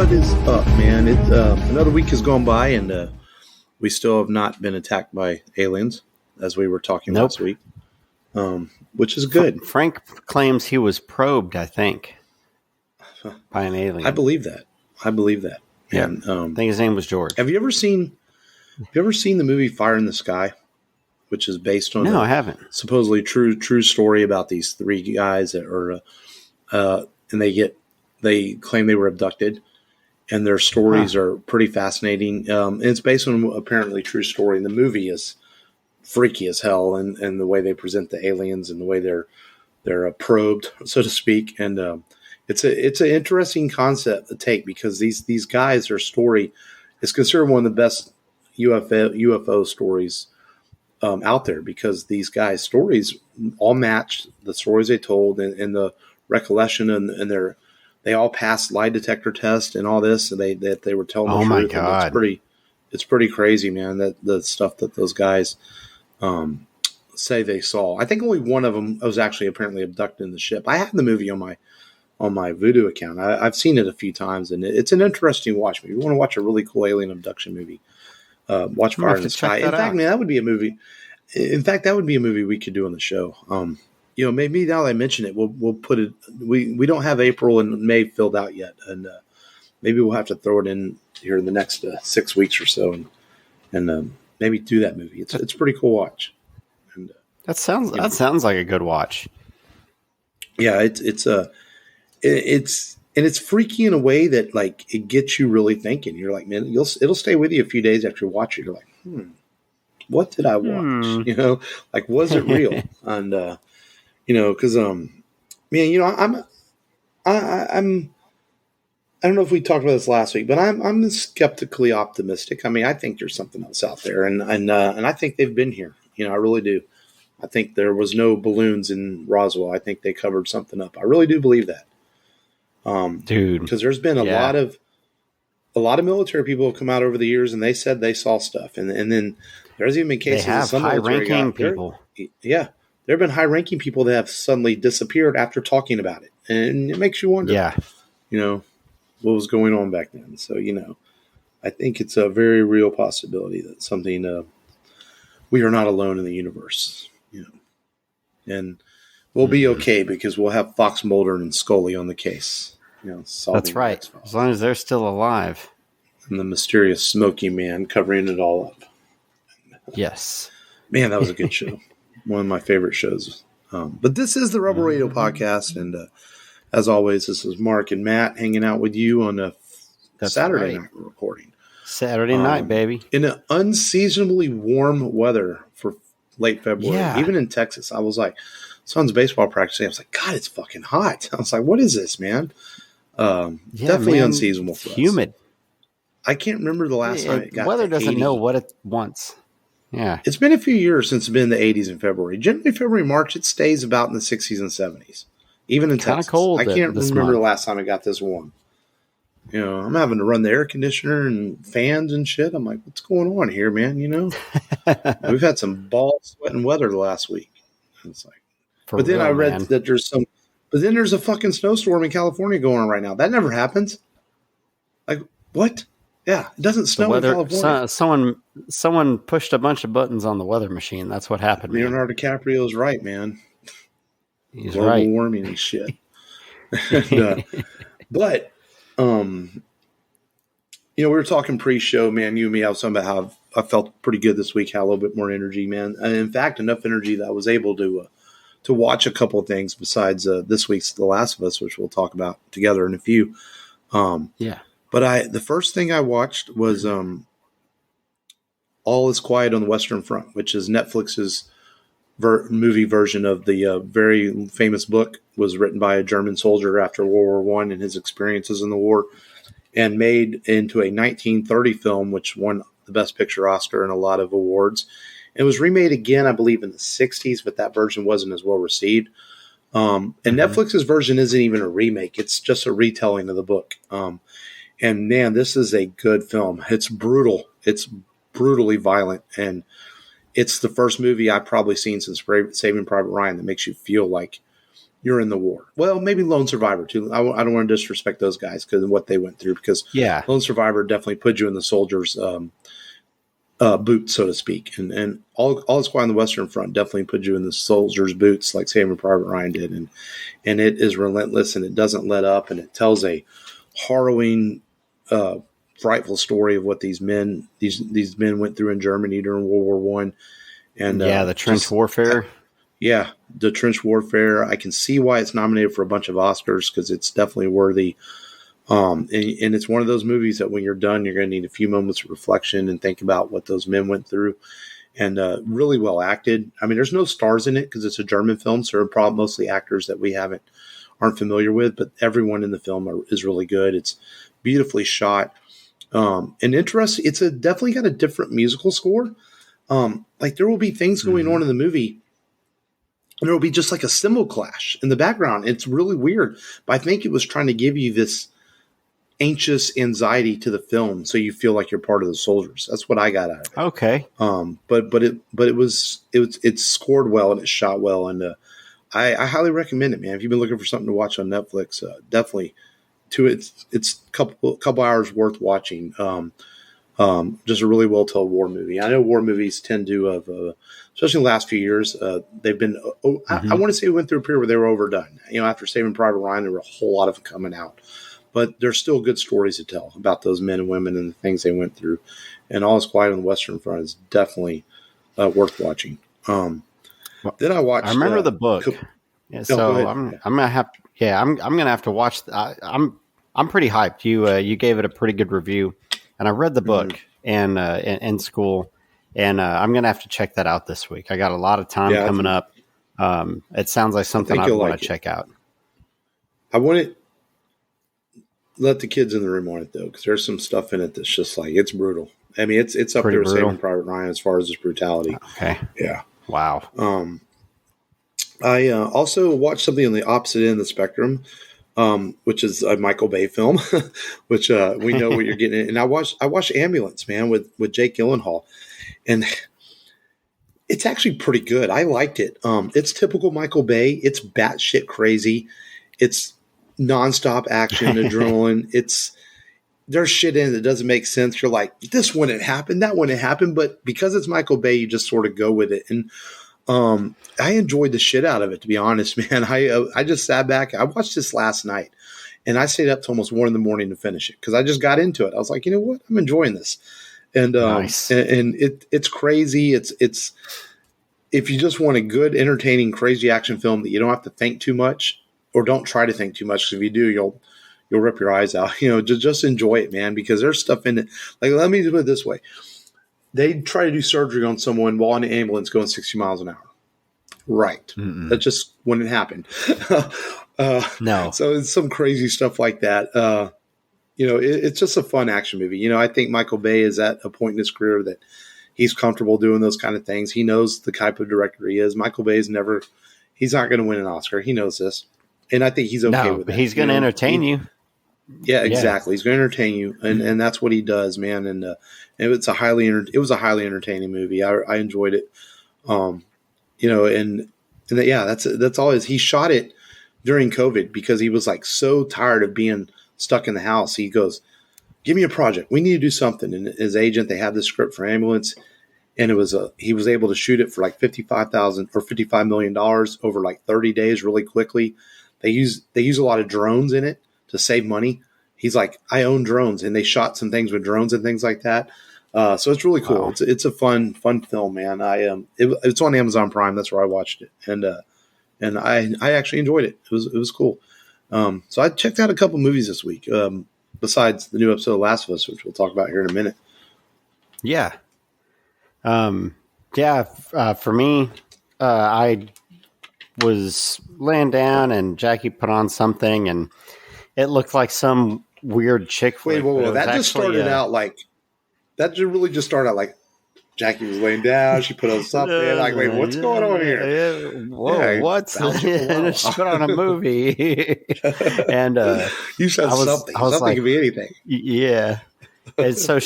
What is up, man? Another week has gone by, and we still have not been attacked by aliens, as we were talking last week, which is good. Frank claims he was probed, I think, by an alien. I believe that. Yeah, And, I think his name was George. Have you ever seen the movie Fire in the Sky, which is based on I haven't. Supposedly true story about these three guys that are, and they claim they were abducted. And their stories are pretty fascinating. And it's based on apparently true story. And the movie is freaky as hell, and the way they present the aliens and the way they're probed, so to speak. And it's an interesting concept to take, because these guys, their story is considered one of the best UFO stories out there, because these guys' stories all matched the stories they told, and the recollection, and they all passed lie detector tests and all this, and they were telling the truth. My God. It's pretty crazy, man, that the stuff that those guys say they saw. I think only one of them was actually apparently abducted in the ship. I have the movie on my Vudu account. I've seen it a few times, and it's an interesting watch. If you want to watch a really cool alien abduction movie, watch Fire in the Sky. In fact, man, that would be a movie. In fact, that would be a movie we could do on the show. Maybe now that I mention it, we'll put it. We don't have April and May filled out yet, and maybe we'll have to throw it in here in the next 6 weeks or so, and maybe do that movie. It's a pretty cool watch. And that sounds like a good watch. Yeah, it's freaky in a way that, like, it gets you really thinking. You're like, man, it'll stay with you a few days after you watch it. You're like, what did I watch? Like, was it real? And because man, I don't know if we talked about this last week, but I'm skeptically optimistic. I mean, I think there's something else out there, and I think they've been here. I really do. I think there was no balloons in Roswell. I think they covered something up. I really do believe that. Dude, because there's been a lot of military people have come out over the years, and they said they saw stuff, and then there's even been cases of some high-ranking people. Yeah. There have been high-ranking people that have suddenly disappeared after talking about it, and it makes you wonder, what was going on back then. So, I think it's a very real possibility that something, we are not alone in the universe, and we'll be okay, because we'll have Fox Mulder and Scully on the case. That's right. As long as they're still alive. And the mysterious Smoky Man covering it all up. Yes. Man, that was a good show. One of my favorite shows. But this is the Rebel Radio Podcast, and as always, this is Mark and Matt hanging out with you on a Saturday night recording. Saturday night, baby. In an unseasonably warm weather for late February. Yeah. Even in Texas, I was like, son's baseball practice. I was like, God, it's fucking hot. I was like, what is this, man? Definitely unseasonable for us. Humid. I can't remember the last time it got weather to doesn't 80. know what it wants. Yeah. It's been a few years since it's been in the 80s in February. Generally, February, March, it stays about in the 60s and 70s. Even in Texas. Cold. I can't remember the last time it got this warm. I'm having to run the air conditioner and fans and shit. I'm like, what's going on here, man? We've had some ball sweating weather the last week. It's like, then I read that there's a fucking snowstorm in California going on right now. That never happens. Like, what? Yeah, it doesn't snow in California. Someone pushed a bunch of buttons on the weather machine. That's what happened. Leonardo DiCaprio's right, man. He's Global right. warming and shit. But, we were talking pre-show, man. You and me, I was talking about how I felt pretty good this week, had a little bit more energy, man. And in fact, enough energy that I was able to watch a couple of things besides this week's The Last of Us, which we'll talk about together in a few. But the first thing I watched was All Is Quiet on the Western Front, which is Netflix's movie version of the very famous book. Was written by a German soldier after World War I and his experiences in the war, and made into a 1930 film, which won the Best Picture Oscar and a lot of awards. It was remade again, I believe, in the 60s, but that version wasn't as well received. And Netflix's version isn't even a remake. It's just a retelling of the book. And man, this is a good film. It's brutal. It's brutally violent. And it's the first movie I've probably seen since Saving Private Ryan that makes you feel like you're in the war. Well, maybe Lone Survivor too. I don't want to disrespect those guys because of what they went through. Because Yeah. Lone Survivor definitely put you in the soldiers' boots, so to speak, and all Quiet on the Western Front definitely put you in the soldiers' boots, like Saving Private Ryan did, and it is relentless and it doesn't let up, and it tells a harrowing, frightful story of what these men went through in Germany during World War One, and the trench warfare. Yeah, the trench warfare. I can see why it's nominated for a bunch of Oscars because it's definitely worthy. And it's one of those movies that when you're done, you're going to need a few moments of reflection and think about what those men went through. And really well acted. I mean, there's no stars in it because it's a German film, so they're probably mostly actors that we aren't familiar with. But everyone in the film is really good. It's beautifully shot. And interesting. It's definitely got a different musical score. Like there will be things going on in the movie. And there will be just like a cymbal clash in the background. It's really weird. But I think it was trying to give you this anxious anxiety to the film, so you feel like you're part of the soldiers. That's what I got out of it. Okay. It's scored well and it's shot well, and I highly recommend it, man. If you've been looking for something to watch on Netflix, definitely it's couple hours worth watching. Just a really well told war movie. I know war movies tend to especially in the last few years, they've been. I want to say we went through a period where they were overdone. After Saving Private Ryan, there were a whole lot of them coming out. But there's still good stories to tell about those men and women and the things they went through. And All Is Quiet on the Western Front is definitely worth watching. Then I watched. I remember the book. So I'm gonna have. Yeah, I'm gonna have to watch. I'm pretty hyped. You gave it a pretty good review, and I read the book and in school, and I'm gonna have to check that out this week. I got a lot of time coming up. It sounds like something I want to check out. I want to let the kids in the room on it though, because there's some stuff in it that's just like it's brutal. I mean, it's up there with Saving Private Ryan as far as its brutality. Okay. Yeah. Wow. I also watched something on the opposite end of the spectrum, which is a Michael Bay film, which we know what you're getting. And I watched Ambulance, man, with Jake Gyllenhaal, and it's actually pretty good. I liked it. It's typical Michael Bay. It's batshit crazy. It's nonstop action, adrenaline. There's shit in it that doesn't make sense. You're like, this wouldn't happen, that wouldn't happen. But because it's Michael Bay, you just sort of go with it. And I enjoyed the shit out of it, to be honest, man. I just sat back. I watched this last night, and I stayed up till almost 1 a.m. to finish it because I just got into it. I was like, you know what? I'm enjoying this. And nice. and it's crazy. It's if you just want a good, entertaining, crazy action film that you don't have to think too much. Or don't try to think too much, because if you do, you'll rip your eyes out. Just enjoy it, man, because there's stuff in it. Like, let me put it this way: they try to do surgery on someone while in an ambulance going 60 miles an hour. Right, that just wouldn't happen. No, so it's some crazy stuff like that. It's just a fun action movie. I think Michael Bay is at a point in his career that he's comfortable doing those kind of things. He knows the type of director he is. Michael Bay he's not going to win an Oscar. He knows this. And I think he's okay with it. He's going to entertain you. Yeah, exactly. He's going to entertain you, and that's what he does, man. And it was a highly entertaining movie. I enjoyed it. That's all. He shot it during COVID because he was like so tired of being stuck in the house. He goes, "Give me a project. We need to do something." And his agent, they had the script for Ambulance. And he was able to shoot it for like $55 million over like 30 days, really quickly. They use a lot of drones in it to save money. He's like, I own drones, and they shot some things with drones and things like that. So it's really cool. Wow. It's a fun film, man. It's on Amazon Prime. That's where I watched it, and I actually enjoyed it. It was cool. So I checked out a couple movies this week, besides the new episode of Last of Us, which we'll talk about here in a minute. Yeah. For me, I was laying down and Jackie put on something and it looked like some weird chick flick. Wait, that just started out like Jackie was laying down. She put on something. Like, wait, what's going on here? Whoa, what's she put on a movie? And you said something. Something could be anything. Yeah. And so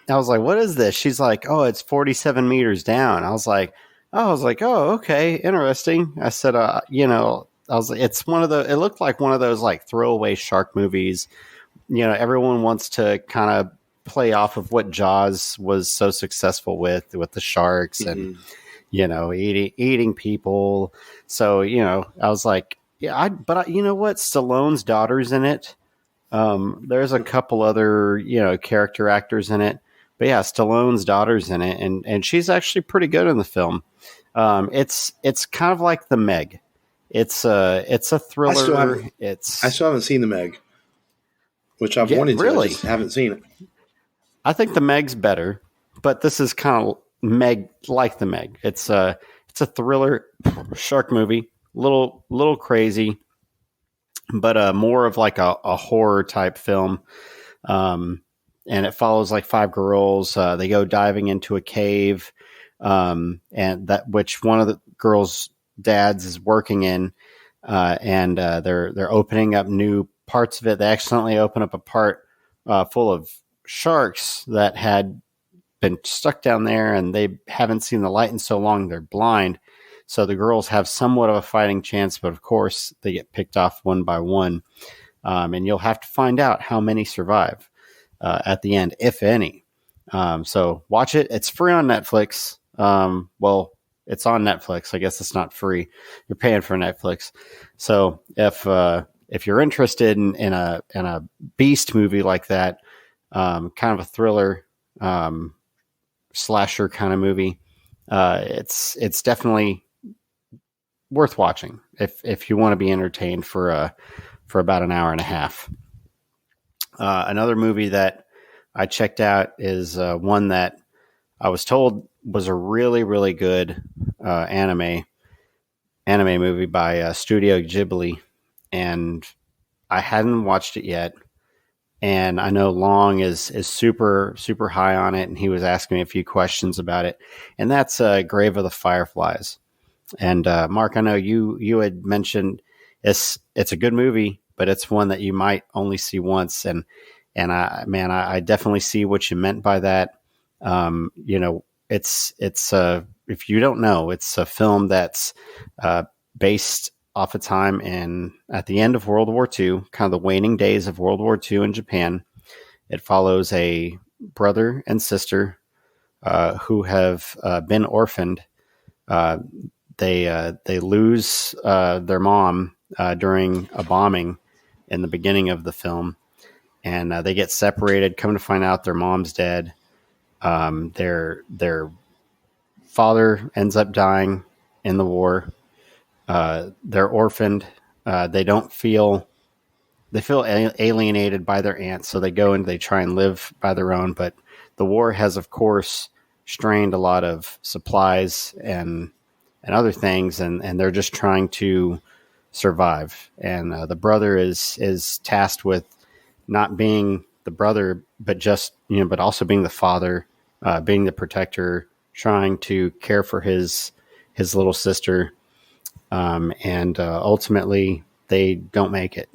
I was like, what is this? She's like, oh, it's 47 meters down. I was like, oh, okay, interesting. I said, it's one of the, it looked like one of those like throwaway shark movies. Everyone wants to kind of play off of what Jaws was so successful with the sharks and, eating people. So, I was like, yeah, but you know what? Stallone's daughter's in it. There's a couple other, character actors in it, but yeah, Stallone's daughter's in it, and she's actually pretty good in the film. It's kind of like The Meg. It's a thriller. I still haven't seen The Meg, which I've wanted to. I just haven't seen it. I think The Meg's better, but this is kind of Meg like The Meg. It's a thriller shark movie, little crazy, but more of like a horror type film. And it follows like five girls. They go diving into a cave, and which one of the girls' dads is working in, and they're opening up new parts of it. They accidentally open up a part full of sharks that had been stuck down there, and they haven't seen the light in so long they're blind. So the girls have somewhat of a fighting chance, but of course they get picked off one by one. And you'll have to find out how many survive at the end, if any. So watch it. It's free on Netflix. Well, it's on Netflix. I guess it's not free. You're paying for Netflix. So if you're interested in a beast movie like that, kind of a thriller, slasher kind of movie, it's definitely worth watching if you want to be entertained for about an hour and a half. Another movie that I checked out is one that I was told was a really, really good anime movie by Studio Ghibli, and I hadn't watched it yet. And I know Long is super, super high on it, and he was asking me a few questions about it. And that's Grave of the Fireflies. And Mark, I know you had mentioned it's a good movie, but it's one that you might only see once. And I definitely see what you meant by that. It's if you don't know, it's a film that's based off a time at the end of World War II, kind of the waning days of World War II in Japan. It follows a brother and sister who have been orphaned. They lose their mom during a bombing in the beginning of the film, and they get separated. Come to find out, their mom's dead. Their father ends up dying in the war. They're orphaned. They feel alienated by their aunts, so they go and they try and live by their own. But the war has, of course, strained a lot of supplies and other things, and they're just trying to survive. And the brother is tasked with not being the brother, but just but also being the father, being the protector, trying to care for his little sister. And ultimately they don't make it.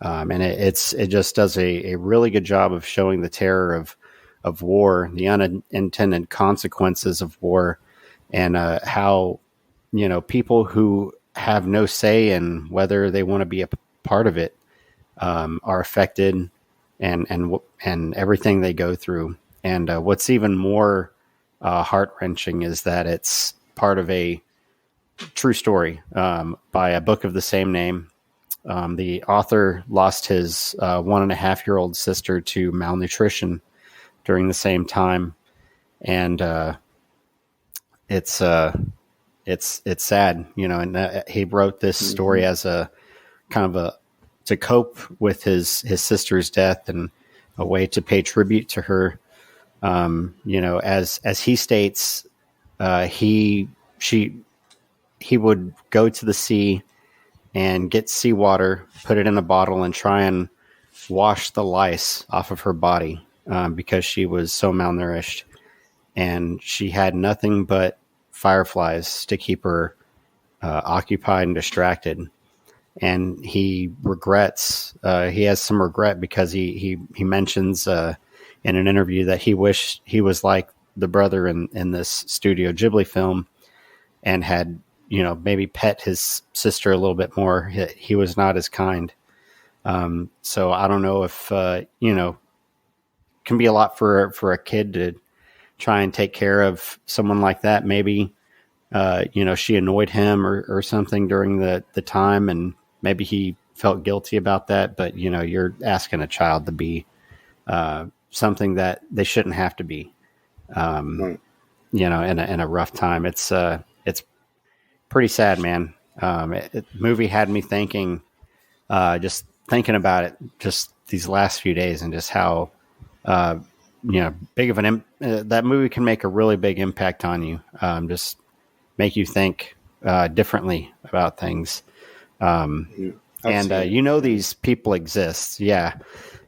And it just does a really good job of showing the terror of war, the unintended consequences of war, and how, people who have no say in whether they want to be a part of it, are affected and everything they go through. And what's even more heart-wrenching is that it's part of a true story by a book of the same name. The author lost his 1.5-year-old sister to malnutrition during the same time, and it's sad, And he wrote this story as a kind of to cope with his sister's death and a way to pay tribute to her. As he states, he would go to the sea and get seawater, put it in a bottle, and try and wash the lice off of her body because she was so malnourished. And she had nothing but fireflies to keep her occupied and distracted. And he regrets, he has some regret because he mentions in an interview that he wished he was like the brother in this Studio Ghibli film and had, maybe pet his sister a little bit more. He was not as kind. So I don't know if, can be a lot for a kid to try and take care of someone like that. Maybe, she annoyed him or something during the time, and maybe he felt guilty about that. But, you're asking a child to be something that they shouldn't have to be, Right. in a rough time. It's pretty sad, man. Movie had me thinking, just thinking about it just these last few days, and just how, big of that movie can make a really big impact on you. Just make you think differently about things. And these people exist. Yeah.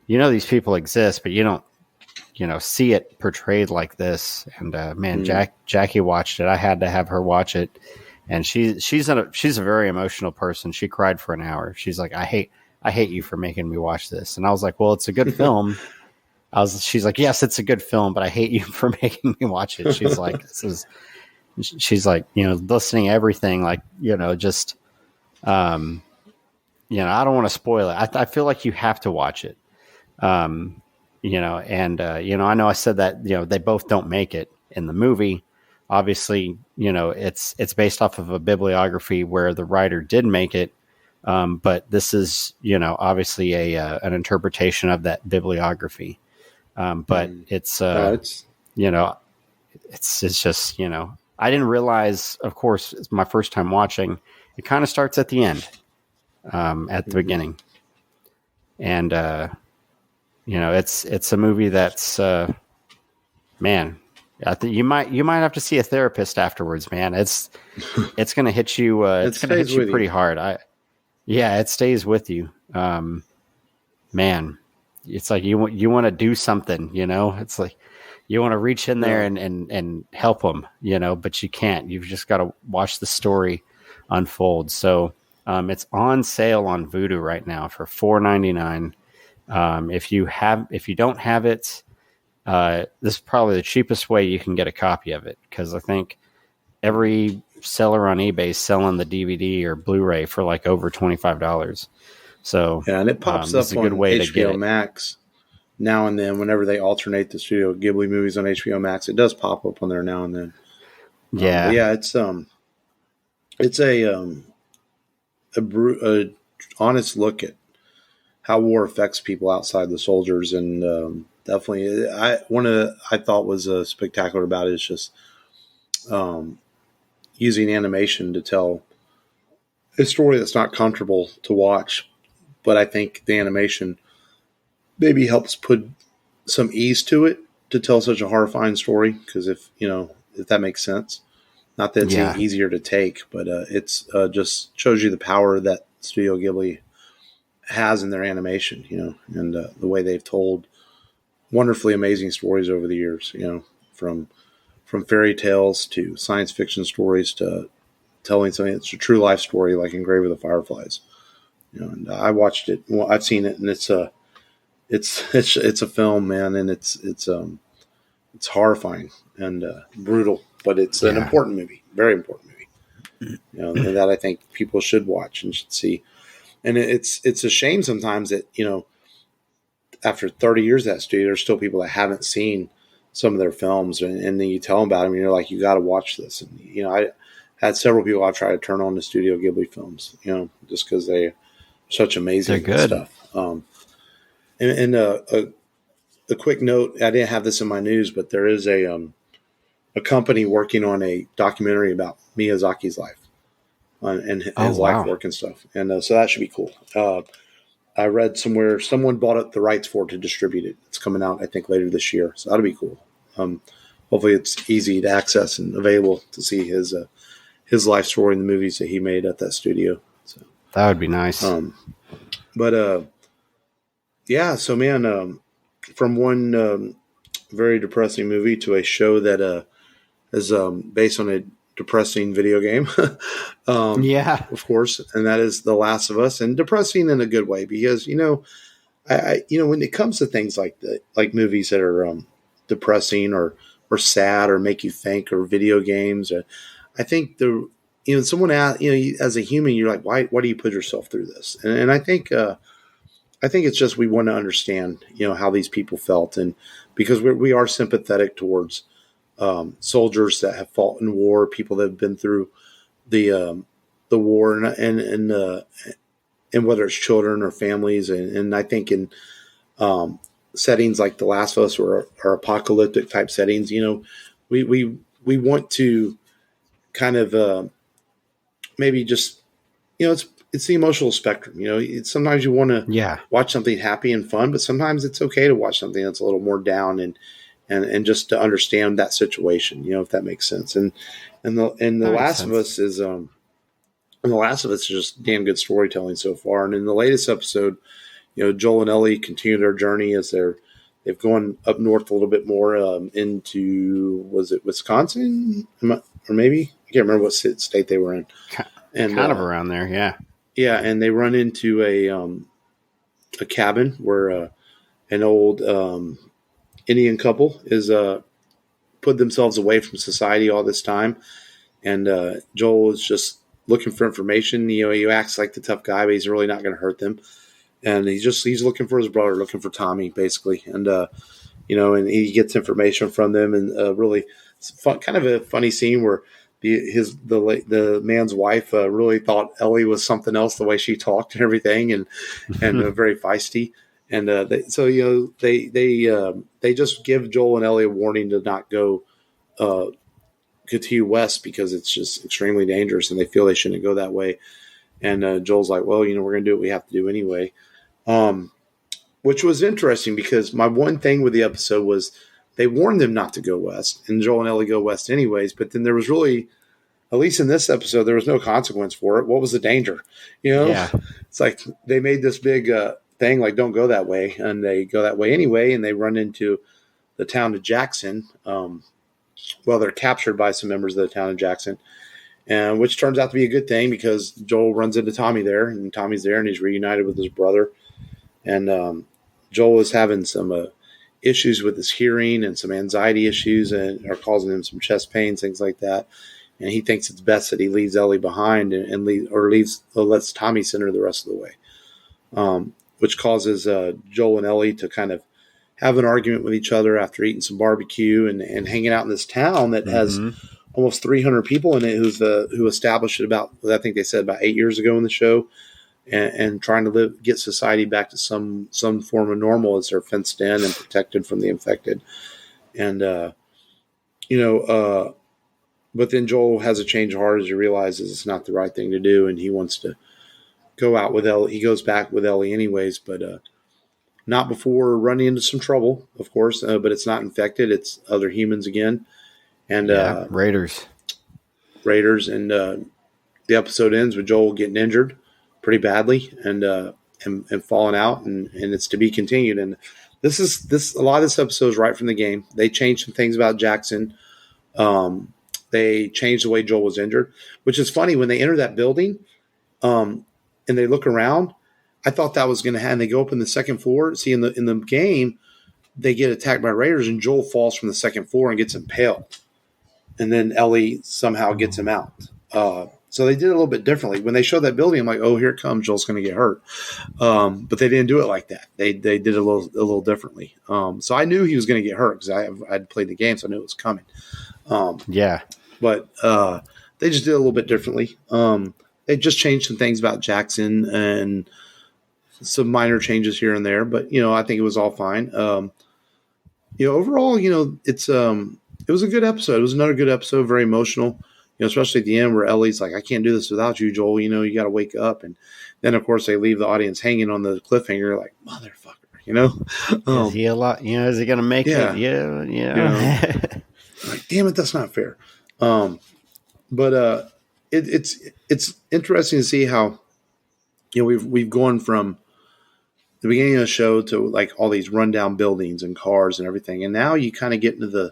These people exist, but you don't, see it portrayed like this. And man, Jackie watched it. I had to have her watch it. And she's a very emotional person. She cried for an hour. She's like, I hate you for making me watch this. And I was like, well, it's a good film. She's like, yes, it's a good film, but I hate you for making me watch it. She's like, she's like, listening to everything, like, just, I don't want to spoil it. I feel like you have to watch it. I know I said that, they both don't make it in the movie. Obviously, it's based off of a bibliography where the writer did make it. But this is, obviously an interpretation of that bibliography. But it's just, I didn't realize, of course, it's my first time watching. It kind of starts at the end, at the beginning. And, it's a movie that's, man, I think you might have to see a therapist afterwards, man. It's going to hit you. It's going to hit you pretty hard. It stays with you. Man, it's like you want to do something, it's like you want to reach in there and help them, but you can't. You've just got to watch the story unfold. So, it's on sale on Vudu right now for $4.99. If you don't have it, this is probably the cheapest way you can get a copy of it, because I think every seller on eBay is selling the DVD or Blu-ray for like over $25. So and it pops up on HBO Max now and then. Whenever they alternate the Studio Ghibli movies on HBO Max, it does pop up on there now and then. It's a honest look at how war affects people outside the soldiers, and definitely, I thought was spectacular about it is just using animation to tell a story that's not comfortable to watch, but I think the animation maybe helps put some ease to it to tell such a horrifying story. Because if that makes sense, not that it's any easier to take, but it's just shows you the power that Studio Ghibli has in their animation, and the way they've told wonderfully amazing stories over the years, from fairy tales to science fiction stories to telling something that's a true life story, like Engraved with the Fireflies. And I watched it. Well, I've seen it, and it's a film, man, and it's horrifying and brutal, but it's an important movie, very important movie. And that I think people should watch and should see. And it's a shame sometimes that after 30 years of that studio, there's still people that haven't seen some of their films, and then you tell them about them, and you're like, you got to watch this. And I had several people I try to turn on to Studio Ghibli films, just because they're such amazing stuff. And a quick note, I didn't have this in my news, but there is a company working on a documentary about Miyazaki's life and his life work and stuff. And so that should be cool. I read somewhere someone bought up the rights for it to distribute it. It's coming out, I think, later this year. So that'll be cool. Hopefully it's easy to access and available to see his life story and the movies that he made at that studio. So that would be nice. So man, from one very depressing movie to a show that is based on a depressing video game. Of course. And that is The Last of Us, and depressing in a good way, because, I when it comes to things like that, like movies that are depressing or sad or make you think, or video games, I think someone asked, as a human, you're like, why do you put yourself through this? And I think it's just we want to understand, how these people felt, and because we are sympathetic towards soldiers that have fought in war, people that have been through the war, and whether it's children or families, and I think in settings like The Last of Us or apocalyptic type settings, we want to kind of maybe just it's the emotional spectrum. Sometimes you want to watch something happy and fun, but sometimes it's okay to watch something that's a little more down and just to understand that situation, if that makes sense. And the Last of Us is just damn good storytelling so far. And in the latest episode, Joel and Ellie continue their journey as they've gone up north a little bit more into, was it Wisconsin or maybe I can't remember what state they were in. And kind of around there, yeah. Yeah, and they run into a cabin where an old Indian couple is put themselves away from society all this time, and Joel is just looking for information. He acts like the tough guy, but he's really not going to hurt them. And he's looking for his brother, looking for Tommy, basically. And and he gets information from them, and really fun, kind of a funny scene where the man's wife really thought Ellie was something else, the way she talked and everything, and very feisty. And they just give Joel and Ellie a warning to not go continue west because it's just extremely dangerous, and they feel they shouldn't go that way. And Joel's like, well, we're going to do what we have to do anyway. Which was interesting because my one thing with the episode was they warned them not to go west, and Joel and Ellie go west anyways. But then there was really, at least in this episode, there was no consequence for it. What was the danger? Yeah. It's like they made this big thing like, don't go that way, and they go that way anyway, and they run into the town of Jackson. They're captured by some members of the town of Jackson, and which turns out to be a good thing because Joel runs into Tommy there, and Tommy's there, and he's reunited with his brother. And Joel is having some issues with his hearing and some anxiety issues, and are causing him some chest pains, things like that. And he thinks it's best that he leaves Ellie behind and lets Tommy send her the rest of the way, which causes Joel and Ellie to kind of have an argument with each other after eating some barbecue and hanging out in this town that has almost 300 people in it who established it about, I think they said about 8 years ago in the show, and trying to get society back to some form of normal as they're fenced in and protected from the infected. And, but then Joel has a change of heart as he realizes it's not the right thing to do, and he wants to go out with Ellie. He goes back with Ellie anyways, but not before running into some trouble, of course. But it's not infected; it's other humans again, and Raiders. And the episode ends with Joel getting injured pretty badly and falling out, and it's to be continued. And this a lot of this episode is right from the game. They changed some things about Jackson. They changed the way Joel was injured, which is funny. When they enter that building and they look around, I thought that was going to happen. They go up in the second floor. See, in the game, they get attacked by Raiders, and Joel falls from the second floor and gets impaled. And then Ellie somehow gets him out. So they did it a little bit differently. When they showed that building, I'm like, oh, here it comes. Joel's going to get hurt. But they didn't do it like that. They did it a little differently. So I knew he was going to get hurt because I'd played the game, so I knew it was coming. But they just did it a little bit differently. They just changed some things about Jackson and some minor changes here and there. But, I think it was all fine. Overall, it was a good episode. It was another good episode, very emotional. Especially at the end where Ellie's like, I can't do this without you, Joel. You got to wake up. And then, of course, they leave the audience hanging on the cliffhanger like, motherfucker, Is he a lot? Is he going to make it? Yeah. Like, damn it, that's not fair. But it's interesting to see how, we've gone from the beginning of the show to like all these rundown buildings and cars and everything. And now you kind of get into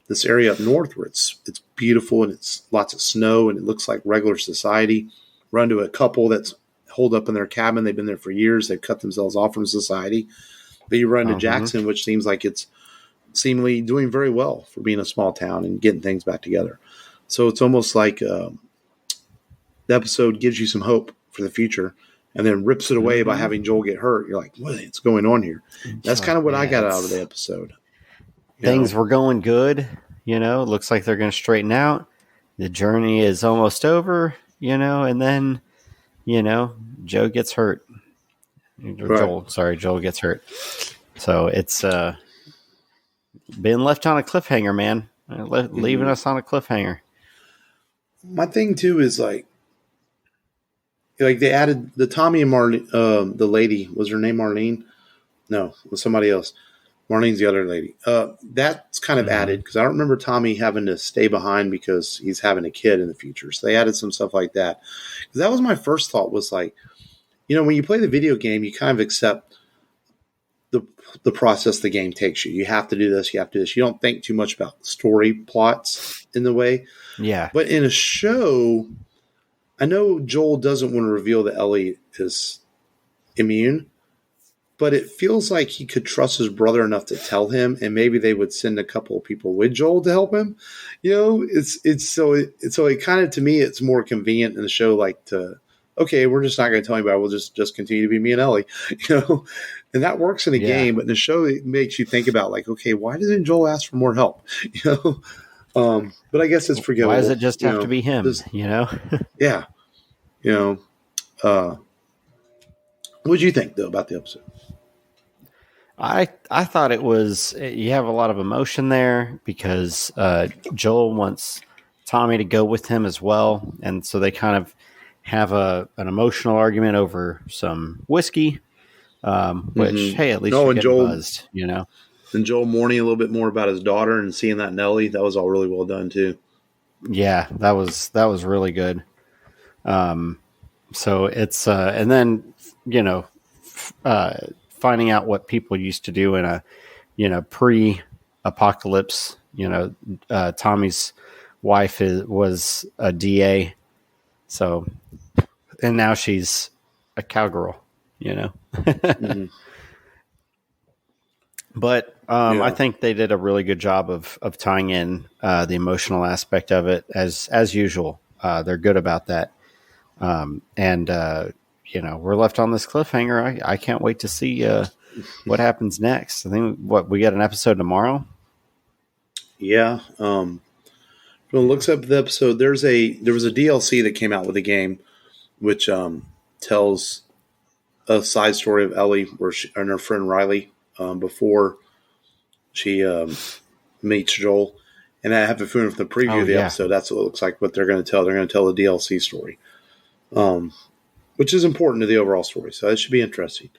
this area up north where it's beautiful and it's lots of snow and it looks like regular society. Run to a couple that's holed up in their cabin. They've been there for years. They've cut themselves off from society. Then you run to Jackson, which seems like it's seemingly doing very well for being a small town and getting things back together. So it's almost like the episode gives you some hope for the future, and then rips it away by having Joel get hurt. You're like, what's going on here? That's kind of what I got out of the episode. Things were going good, looks like they're going to straighten out. The journey is almost over, and then, Joe gets hurt. Joel gets hurt. So it's been left on a cliffhanger, man. Leaving us on a cliffhanger. My thing too is like they added the Tommy and Marlene. The lady, was her name Marlene? No, it was somebody else. Marlene's the other lady. That's kind of added because I don't remember Tommy having to stay behind because he's having a kid in the future. So they added some stuff like that. Because that was my first thought was like, when you play the video game, you kind of accept the process the game takes you. You have to do this. You have to do this. You don't think too much about story plots in the way. Yeah. But in a show, I know Joel doesn't want to reveal that Ellie is immune. But it feels like he could trust his brother enough to tell him, and maybe they would send a couple of people with Joel to help him. It's so it kind of, to me, it's more convenient in the show, okay, we're just not going to tell anybody. We'll just continue to be me and Ellie, and that works in a game, but in the show, it makes you think about okay, why doesn't Joel ask for more help? But I guess it's forgivable. Why does it just have to be him? Yeah. What did you think though about the episode? I thought it was, you have a lot of emotion there because Joel wants Tommy to go with him as well. And so they kind of have an emotional argument over some whiskey, which, hey, at least you're getting buzzed, And Joel mourning a little bit more about his daughter and seeing that Nellie, that was all really well done too. Yeah, that was really good. So it's, and then, finding out what people used to do in a, pre-apocalypse, Tommy's wife was a DA. So, and now she's a cowgirl, But I think they did a really good job of tying in the emotional aspect of it as usual. They're good about that. We're left on this cliffhanger. I can't wait to see what happens next. I think we got an episode tomorrow. Yeah. When it looks up the episode, there was a DLC that came out with the game, which tells a side story of Ellie and her friend Riley before she meets Joel. And I have a feeling from the preview of the episode, that's what it looks like. What they're going to tell. They're going to tell the DLC story. Which is important to the overall story. So that should be interesting.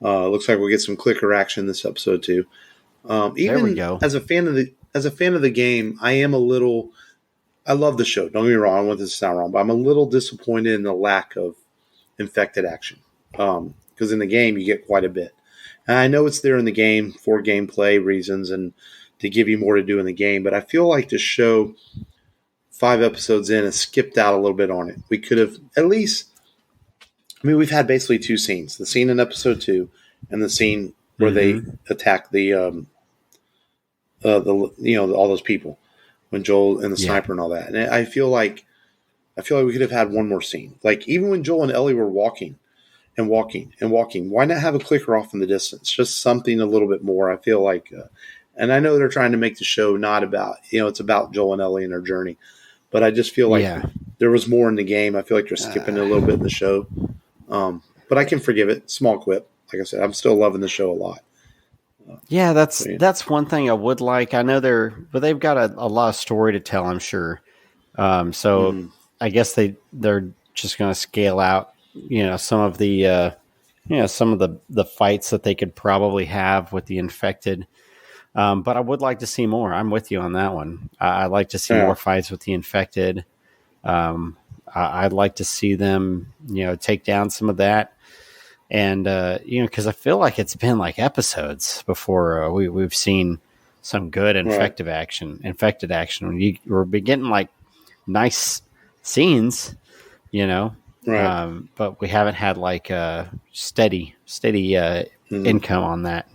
Looks like we'll get some clicker action this episode too. Even there we go. As a fan of the game, I love the show. Don't get me wrong. I want this to sound wrong, but I'm a little disappointed in the lack of infected action. Because in the game you get quite a bit. And I know it's there in the game for gameplay reasons and to give you more to do in the game, but I feel like the show 5 episodes in has skipped out a little bit on it. We could have at least, we've had basically 2 scenes, the scene in episode 2 and the scene where they attack all those people when Joel and the sniper and all that. And I feel like we could have had one more scene. Like even when Joel and Ellie were walking, why not have a clicker off in the distance? Just something a little bit more. I feel like, and I know they're trying to make the show not about, it's about Joel and Ellie and their journey. But I just feel like there was more in the game. I feel like they're skipping a little bit in the show. But I can forgive it. Small quip. Like I said, I'm still loving the show a lot. That's one thing I would like. I know they've got a lot of story to tell, I'm sure. I guess they're just going to scale out, some of the, the fights that they could probably have with the infected. But I would like to see more. I'm with you on that one. I'd like to see more fights with the infected. I'd like to see them, take down some of that. And, because I feel like it's been like episodes before we've seen some good infected action. When we're getting like nice scenes, but we haven't had like a steady income on that,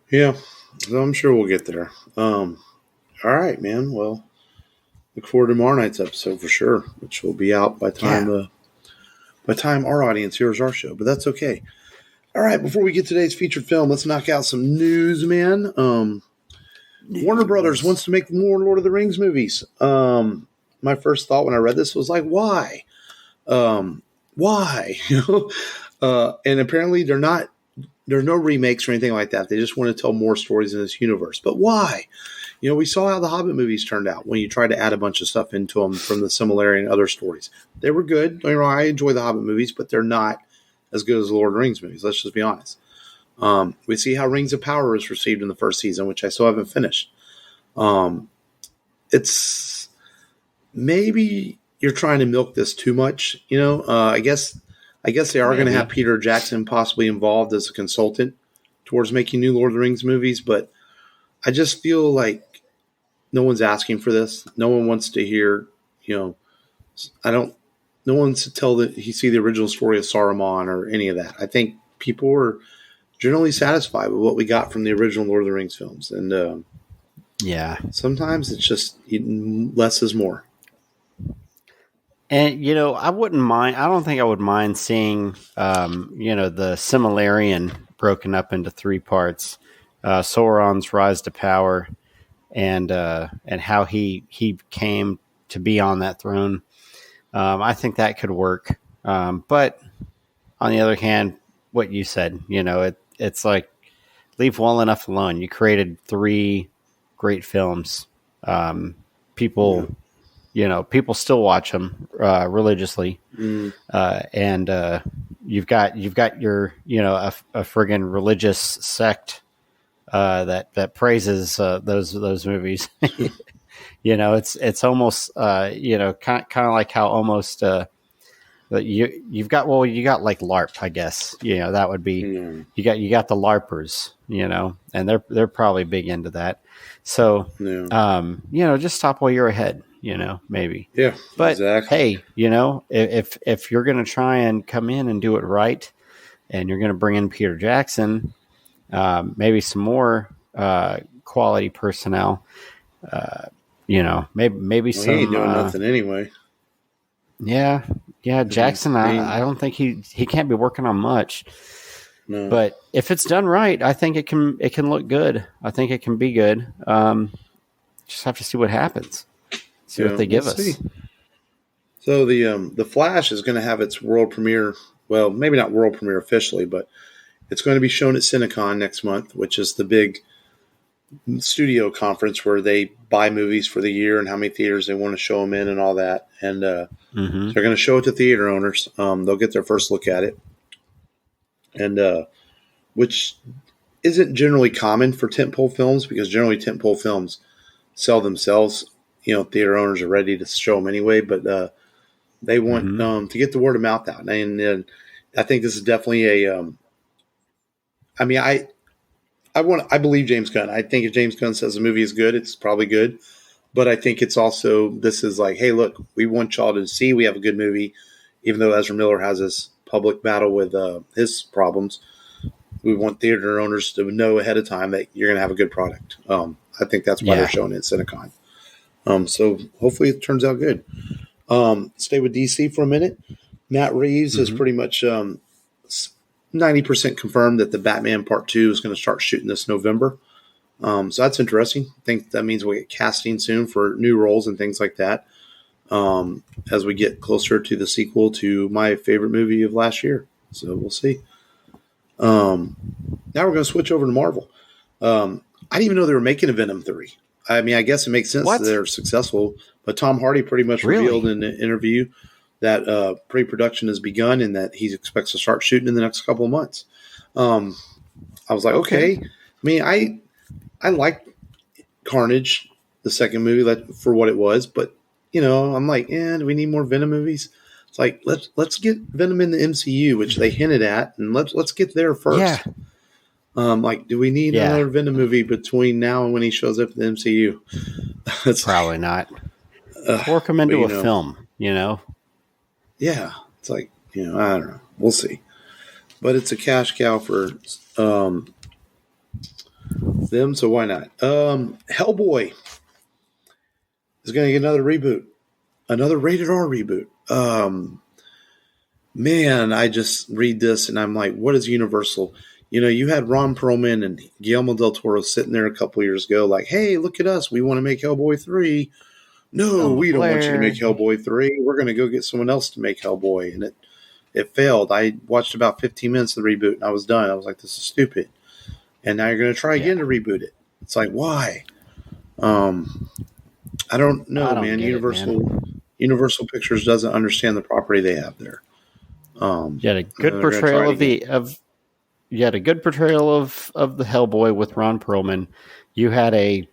Yeah, so I'm sure we'll get there. All right, man. Well, look forward to tomorrow night's episode for sure, which will be out by time our audience hears our show. But that's okay. All right, before we get to today's featured film, let's knock out some news, man. Warner Brothers wants to make more Lord of the Rings movies. My first thought when I read this was like, why? Why? And apparently there's no remakes or anything like that. They just want to tell more stories in this universe. But why? We saw how the Hobbit movies turned out when you tried to add a bunch of stuff into them from the similarity and other stories. They were good. I enjoy the Hobbit movies, but they're not as good as the Lord of the Rings movies. Let's just be honest. We see how Rings of Power was received in the first season, which I still haven't finished. It's maybe you're trying to milk this too much. I guess they are going to have Peter Jackson possibly involved as a consultant towards making new Lord of the Rings movies, but I just feel like no one's asking for this. No one wants to hear, no one wants to tell see the original story of Saruman or any of that. I think people are generally satisfied with what we got from the original Lord of the Rings films. And sometimes it's just less is more. And, I wouldn't mind. I don't think I would mind seeing, the Silmarillion broken up into 3 parts. Sauron's rise to power and how he came to be on that throne. I think that could work. But on the other hand, what you said, it's like leave well enough alone. You created 3 great films. People still watch them religiously, and you've got your a friggin' religious sect that praises those movies. It's almost kind of like how almost you got like LARP, I guess. That would be you got the LARPers, and they're probably big into that. So just stop while you're ahead. Maybe. Yeah. But exactly. hey, if you're going to try and come in and do it right, and you're going to bring in Peter Jackson, maybe some more quality personnel, maybe some. He ain't doing nothing anyway. Yeah. Jackson, I don't think he can't be working on much. No. But if it's done right, I think it can look good. I think it can be good. Just have to see what happens. See what they give us. See. So the Flash is going to have its world premiere. Well, maybe not world premiere officially, but it's going to be shown at Cinecon next month, which is the big studio conference where they buy movies for the year and how many theaters they want to show them in and all that. And they're going to show it to theater owners. They'll get their first look at it, and which isn't generally common for tentpole films because generally tentpole films sell themselves. Theater owners are ready to show them anyway, but they want to get the word of mouth out. And I think this is definitely I believe James Gunn. I think if James Gunn says the movie is good, it's probably good. But I think it's also, this is like, hey, look, we want y'all to see we have a good movie, even though Ezra Miller has this public battle with his problems. We want theater owners to know ahead of time that you're going to have a good product. I think that's why they're showing it at Cinecon. So hopefully it turns out good. Stay with DC for a minute. Matt Reeves has pretty much 90% confirmed that the Batman Part 2 is going to start shooting this November. So that's interesting. I think that means we'll get casting soon for new roles and things like that as we get closer to the sequel to my favorite movie of last year. So we'll see. Now we're going to switch over to Marvel. I didn't even know they were making a Venom 3. I mean, I guess it makes sense that they're successful, but Tom Hardy pretty much revealed in an interview that pre-production has begun and that he expects to start shooting in the next couple of months. I was like, okay. I mean, I liked Carnage, the second movie, for what it was, but I'm like, do we need more Venom movies? It's like let's get Venom in the MCU, which they hinted at, and let's get there first. Yeah. Like, do we need another Venom movie between now and when he shows up in the MCU? It's probably not. Work him into a film, Yeah, it's like I don't know. We'll see, but it's a cash cow for them, so why not? Hellboy. is going to get another reboot, another rated R reboot. Man, I just read this and I'm like, what is Universal? You had Ron Perlman and Guillermo del Toro sitting there a couple years ago, like, hey, look at us. We want to make Hellboy 3. No, we don't want you to make Hellboy 3. We're going to go get someone else to make Hellboy. And it failed. I watched about 15 minutes of the reboot and I was done. I was like, this is stupid. And now you're going to try again to reboot it. It's like, why? I don't know, man. Universal Pictures doesn't understand the property they have there. You had a good portrayal of the Hellboy with Ron Perlman. You had a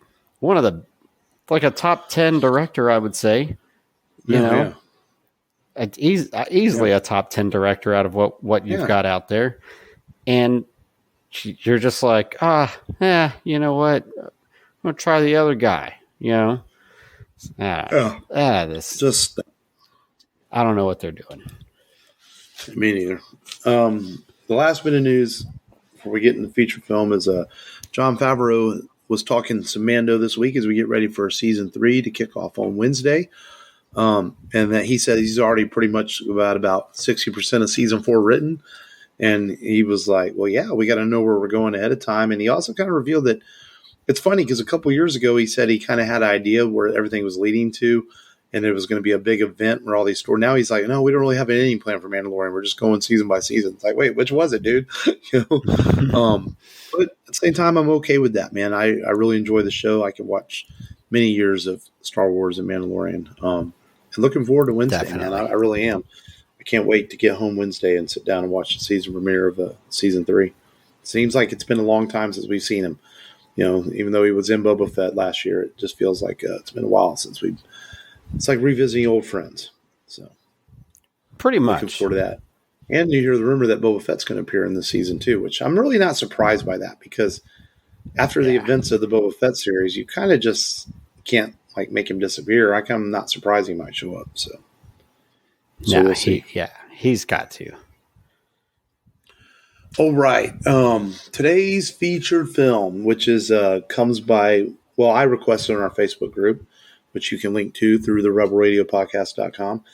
top 10 director, I would say. Easily a top 10 director out of what you've got out there, and you're just like, you know what? I'm gonna try the other guy. I don't know what they're doing. Me neither. The last bit of news before we get into the feature film is Jon Favreau was talking some Mando this week as we get ready for season 3 to kick off on Wednesday. And that he said he's already pretty much about 60% of season 4 written. And he was like, well, yeah, we got to know where we're going ahead of time. And he also kind of revealed that it's funny because a couple years ago, he said he kind of had an idea where everything was leading to, and it was going to be a big event where all these stores. Now he's like, no, we don't really have any plan for Mandalorian. We're just going season by season. It's like, wait, which was it, dude? But at the same time, I'm okay with that, man. I really enjoy the show. I can watch many years of Star Wars and Mandalorian. And looking forward to Wednesday, Definitely. Man. I really am. I can't wait to get home Wednesday and sit down and watch the season premiere of season 3. Seems like it's been a long time since we've seen him. Even though he was in Boba Fett last year, it just feels like it's been a while since it's like revisiting old friends. So pretty much looking forward to that. And you hear the rumor that Boba Fett's going to appear in this season too, which I'm really not surprised by that because after the events of the Boba Fett series, you kind of just can't make him disappear. I'm not surprised he might show up. So we'll see. He's got to. All right. Today's featured film, which is comes by, I requested on our Facebook group, which you can link to through the rebelradiopodcast.com.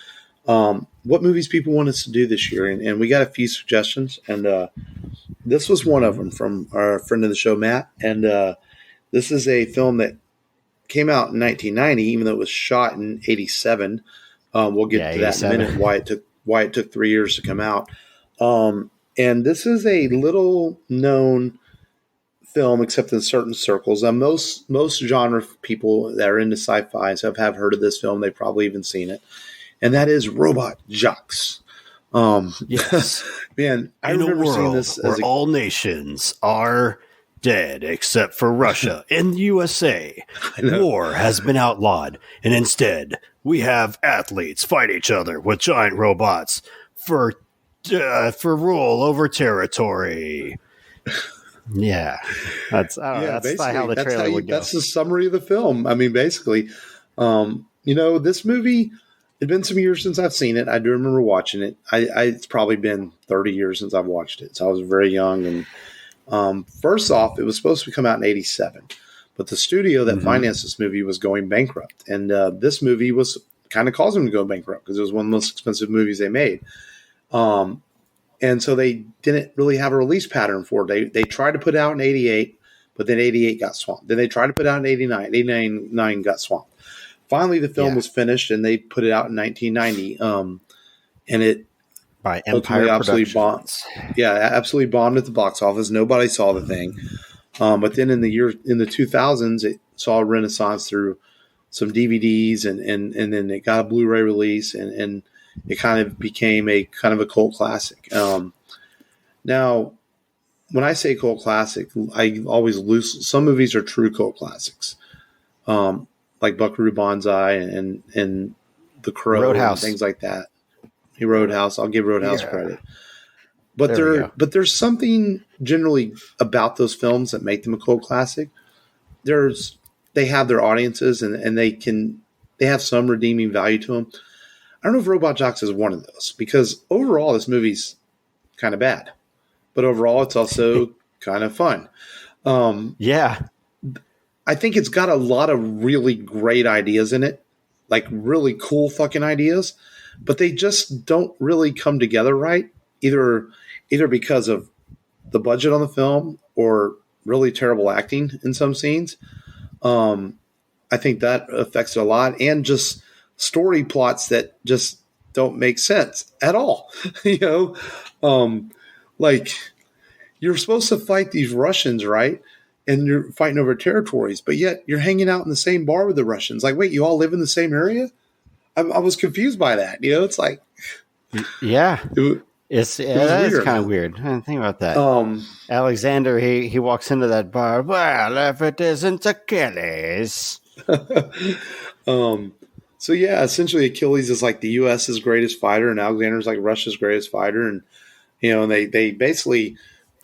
What movies people want us to do this year. And we got a few suggestions. And this was one of them from our friend of the show, Matt. And this is a film that came out in 1990, even though it was shot in 87. We'll get to that in a minute, why it took 3 years to come out. And this is a little known film, except in certain circles. Most genre people that are into sci-fi have heard of this film. They've probably even seen it. And that is Robot Jox. Yes. Man, I remember seeing this where all nations are dead except for Russia and the USA. War has been outlawed, and instead we have athletes fight each other with giant robots for rule over territory. Yeah, that's how the trailer would go. That's the summary of the film. I mean, basically, this movie. It'd been some years since I've seen it. I do remember watching it. It's probably been 30 years since I've watched it. So I was very young. And first off, it was supposed to come out in 87, but the studio that financed this movie was going bankrupt, and this movie was kind of caused them to go bankrupt because it was one of the most expensive movies they made. And so they didn't really have a release pattern for it. They tried to put it out in 88, but then 88 got swamped. Then they tried to put it out in 89. 89 got swamped. Finally, the film was finished, and they put it out in 1990. And it by Empire absolutely bombed. Yeah, absolutely bombed at the box office. Nobody saw the thing. But then in the 2000s, it saw a renaissance through some DVDs, and then it got a Blu-ray release, and it kind of became a kind of a cult classic. Now, when I say cult classic, I always lose. Some movies are true cult classics, like Buckaroo Banzai and The Crow, Roadhouse, and things like that. Roadhouse, I'll give Roadhouse credit. But there's something generally about those films that make them a cult classic. They have their audiences, and they have some redeeming value to them. I don't know if Robot Jox is one of those, because overall this movie's kind of bad, but overall it's also kind of fun. Yeah. I think it's got a lot of really great ideas in it. like really cool fucking ideas, but they just don't really come together right. Either because of the budget on the film or really terrible acting in some scenes. I think that affects it a lot, and just story plots that just don't make sense at all. Like you're supposed to fight these Russians, right? And you're fighting over territories, but yet you're hanging out in the same bar with the Russians. Like, wait, you all live in the same area? I was confused by that. It's like, yeah, it that is kind of weird. I didn't think about that. Alexander, he walks into that bar. Well, if it isn't Achilles. So yeah, essentially Achilles is like the U.S.'s greatest fighter, and Alexander's like Russia's greatest fighter, and they basically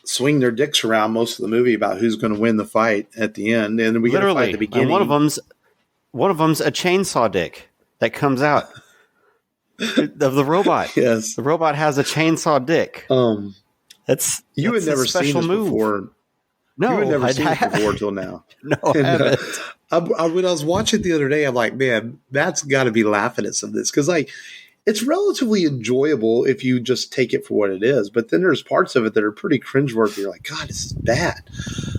swing their dicks around most of the movie about who's going to win the fight at the end, and then we get a fight at the beginning. And one of them's a chainsaw dick that comes out of the robot. Yes, the robot has a chainsaw dick. That's you had never seen this move. Before. No, you had never seen it before until now. No, I haven't. When I was watching it the other day, I'm like, man, that's got to be laughing at some of this, because like it's relatively enjoyable if you just take it for what it is. But then there's parts of it that are pretty cringeworthy. You're like, God, this is bad.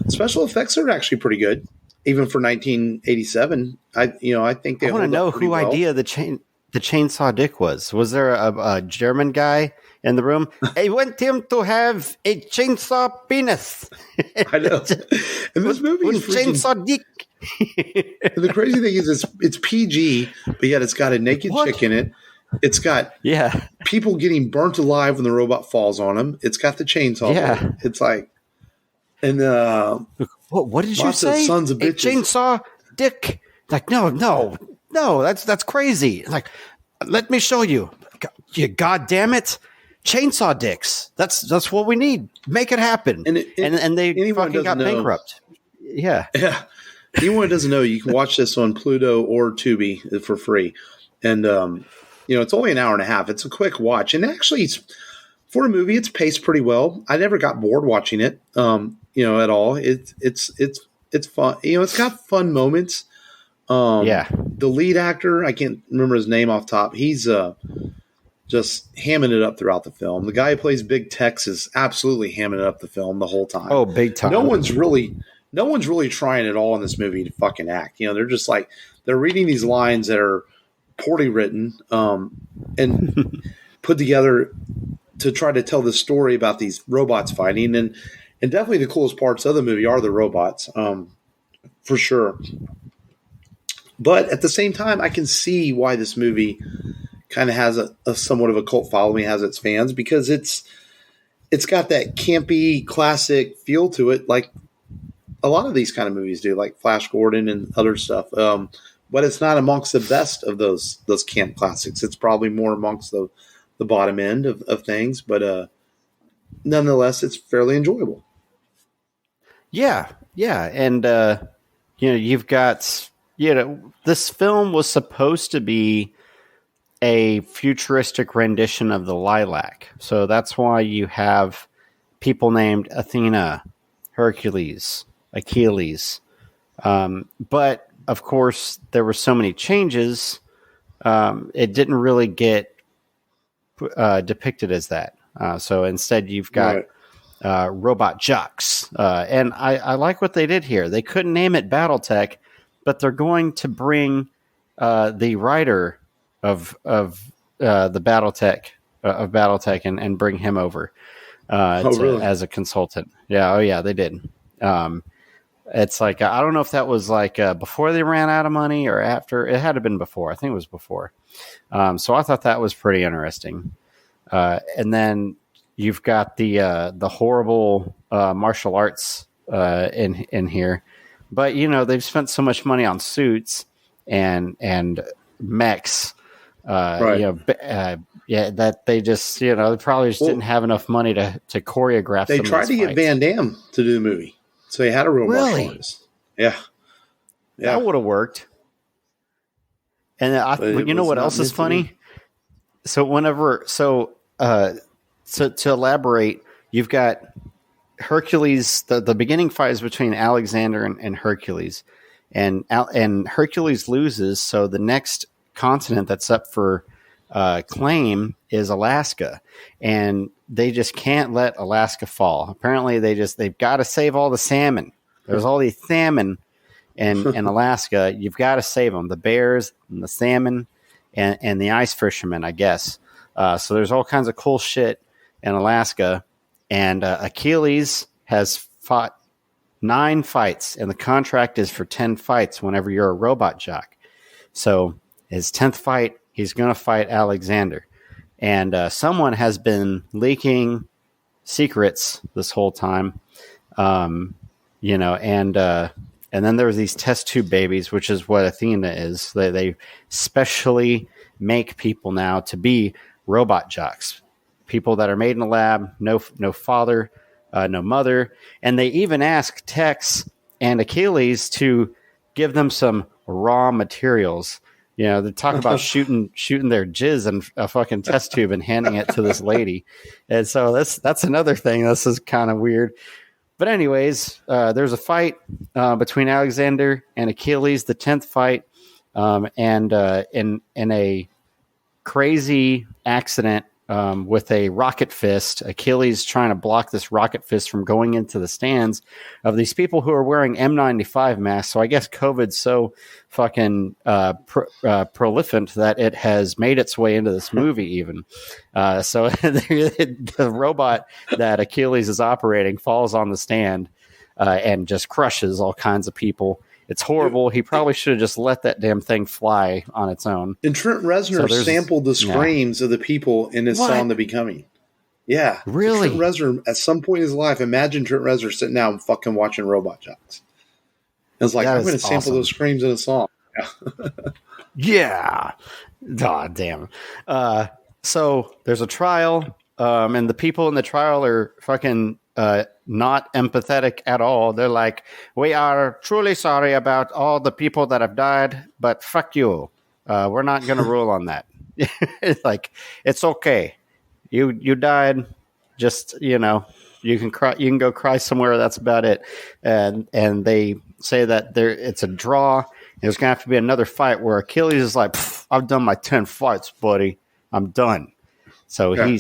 Special effects are actually pretty good, even for 1987. I think they. I want to know who idea the chainsaw dick was. Was there a German guy in the room? I want him to have a chainsaw penis. I know. And this movie is chainsaw dick. And the crazy thing is, it's PG, but yet it's got a naked chick in it. It's got people getting burnt alive when the robot falls on them. It's got the chainsaw. Yeah. It's like, and what did you say? Sons of bitches. A chainsaw dick. Like, no, that's crazy. Like, let me show you. God damn it. Chainsaw dicks. That's what we need. Make it happen. And they fucking got bankrupt. Yeah. Yeah. Anyone who doesn't know, you can watch this on Pluto or Tubi for free. And, it's only an hour and a half. It's a quick watch. And actually, for a movie, it's paced pretty well. I never got bored watching it, at all. It's fun. It's got fun moments. The lead actor, I can't remember his name off top. He's just hamming it up throughout the film. The guy who plays Big Tex is absolutely hamming it up the film the whole time. Oh, big time. No one's really trying at all in this movie to fucking act. They're just like, they're reading these lines that are poorly written and put together to try to tell the story about these robots fighting. And definitely the coolest parts of the movie are the robots, for sure. But at the same time, I can see why this movie kind of has a somewhat of a cult following, has its fans, because it's got that campy classic feel to it, like a lot of these kind of movies do, like Flash Gordon and other stuff. But it's not amongst the best of those camp classics. It's probably more amongst the bottom end of things, but nonetheless, it's fairly enjoyable. Yeah, and you've got this film was supposed to be a futuristic rendition of the Lilac, so that's why you have people named Athena, Hercules, Achilles, but of course, there were so many changes, it didn't really get depicted as that. So instead, you've got robot jocks. And I like what they did here. They couldn't name it Battletech, but they're going to bring the writer of the Battletech and bring him over really? As a consultant. Yeah. Oh, yeah, they did. It's like, I don't know if that was like before they ran out of money or after. It had to have been before. I think it was before. So I thought that was pretty interesting. And then you've got the horrible martial arts in here. But, they've spent so much money on suits and mechs, that they just, they probably just didn't have enough money to choreograph. They tried to get Van Damme to do the movie. So they had a real martial artist. Yeah. That would have worked. And you know what else is funny? So to elaborate, you've got Hercules. The beginning fight is between Alexander and Hercules, and Hercules loses. So the next continent that's up for claim is Alaska, and they just can't let Alaska fall. Apparently, they've got to save all the salmon. There's all these salmon in Alaska. You've got to save them, the bears and the salmon and the ice fishermen, I guess. So there's all kinds of cool shit in Alaska, and Achilles has fought 9 fights, and the contract is for 10 fights whenever you're a robot jock. So his 10th fight, he's going to fight Alexander. And someone has been leaking secrets this whole time, and then there was these test tube babies, which is what Athena is. They specially make people now to be robot jocks, people that are made in a lab, no father, no mother. And they even ask Tex and Achilles to give them some raw materials. They talk about shooting their jizz in a fucking test tube and handing it to this lady. And so that's another thing. This is kind of weird. But anyways, there's a fight between Alexander and Achilles, the 10th fight, and in a crazy accident with a rocket fist, Achilles trying to block this rocket fist from going into the stands of these people who are wearing N95 masks. So I guess COVID's so fucking prolific that it has made its way into this movie even. So the robot that Achilles is operating falls on the stand and just crushes all kinds of people. It's horrible. He probably should have just let that damn thing fly on its own. And Trent Reznor sampled the screams of the people in his song "The Becoming." Yeah, really. Trent Reznor, at some point in his life, imagine Trent Reznor sitting down and fucking watching Robot Jocks. And it's like, I'm going to sample those screams in a song. Yeah. God damn. So there's a trial, and the people in the trial are fucking not empathetic at all. They're like, we are truly sorry about all the people that have died, but fuck you. We're not going to rule on that. It's like, it's okay. You died. Just, you can cry. You can go cry somewhere. That's about it. And they say that it's a draw. There's going to have to be another fight where Achilles is like, I've done my 10 fights, buddy. I'm done. So he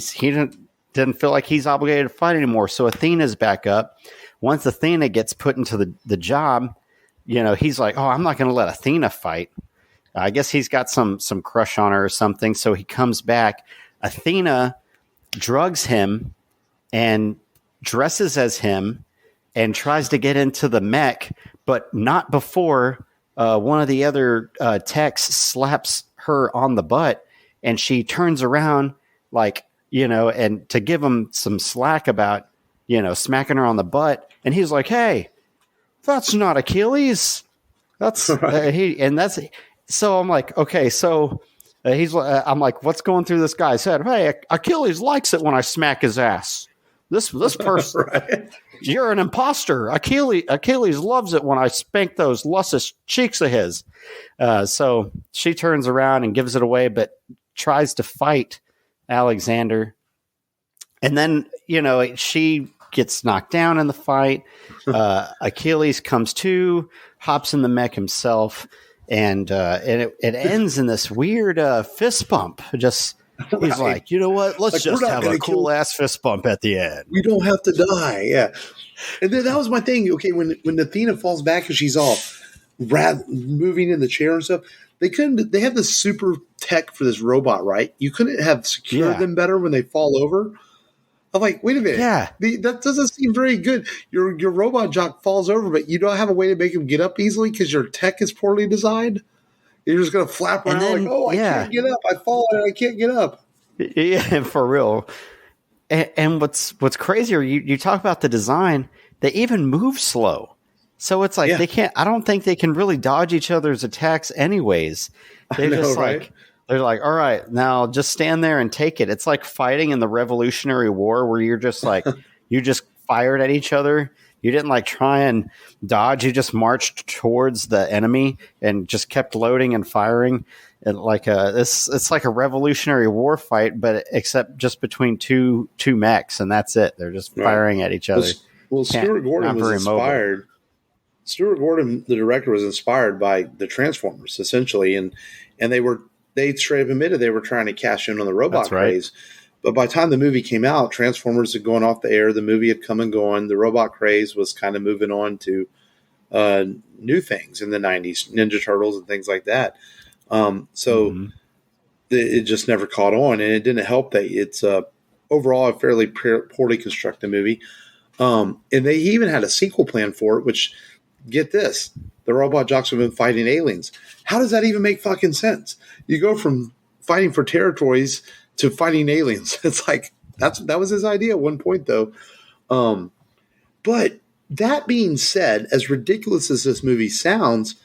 didn't feel like he's obligated to fight anymore. So Athena's back up. Once Athena gets put into the job, he's like, oh, I'm not going to let Athena fight. I guess he's got some crush on her or something. So he comes back. Athena drugs him and dresses as him and tries to get into the mech, but not before one of the other techs slaps her on the butt, and she turns around like, and to give him some slack about, smacking her on the butt. And he's like, hey, that's not Achilles. That's so I'm like, okay, so I'm like, what's going through this guy's head? Hey, Achilles likes it when I smack his ass. This person, right. You're an imposter. Achilles loves it when I spank those luscious cheeks of his. So she turns around and gives it away, but tries to fight Alexander. And then, she gets knocked down in the fight. Achilles comes to, hops in the mech himself, and it ends in this weird fist bump. Just he's like, you know what? Let's just have a cool ass fist bump at the end. We don't have to die. Yeah. And then that was my thing. Okay, when Athena falls back and she's all moving in the chair and stuff, they have this super tech for this robot, right? You couldn't have secured them better when they fall over. I'm like, wait a minute. Yeah. That doesn't seem very good. Your robot jock falls over, but you don't have a way to make him get up easily because your tech is poorly designed. You're just going to flap around I can't get up. I fall and I can't get up. Yeah, for real. And what's crazier, you talk about the design, they even move slow. So it's like they can't, I don't think they can really dodge each other's attacks anyways. They're like, all right, now just stand there and take it. It's like fighting in the Revolutionary War where you're just like, you just fired at each other. You didn't like try and dodge. You just marched towards the enemy and just kept loading and firing. And like it's like a Revolutionary War fight, but except just between two mechs, and that's it. They're just firing at each other. Well, Stuart Gordon was inspired. Mobile. Stuart Gordon, the director, was inspired by the Transformers essentially, and they were they straight up admitted they were trying to cash in on the robot craze. But by the time the movie came out, Transformers had gone off the air. The movie had come and gone. The robot craze was kind of moving on to new things in the 90s, Ninja Turtles and things like that. It just never caught on, and it didn't help that it's overall a fairly poorly constructed movie. And they even had a sequel plan for it, which, get this, the robot jocks have been fighting aliens. How does that even make fucking sense? You go from fighting for territories to fighting aliens. It's like, that was his idea at one point, though. But that being said, as ridiculous as this movie sounds,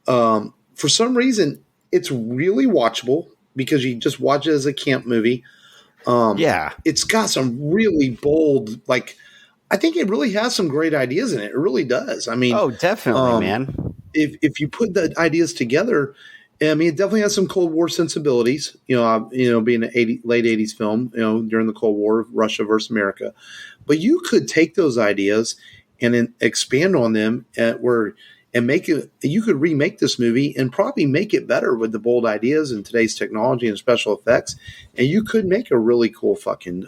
for some reason, it's really watchable because you just watch it as a camp movie. It's got some really bold, I think it really has some great ideas in it. It really does. I mean, definitely, man. If you put the ideas together, I mean, it definitely has some Cold War sensibilities. Being an late '80s film, during the Cold War, Russia versus America. But you could take those ideas and then expand on them and make it. You could remake this movie and probably make it better with the bold ideas and today's technology and special effects. And you could make a really cool fucking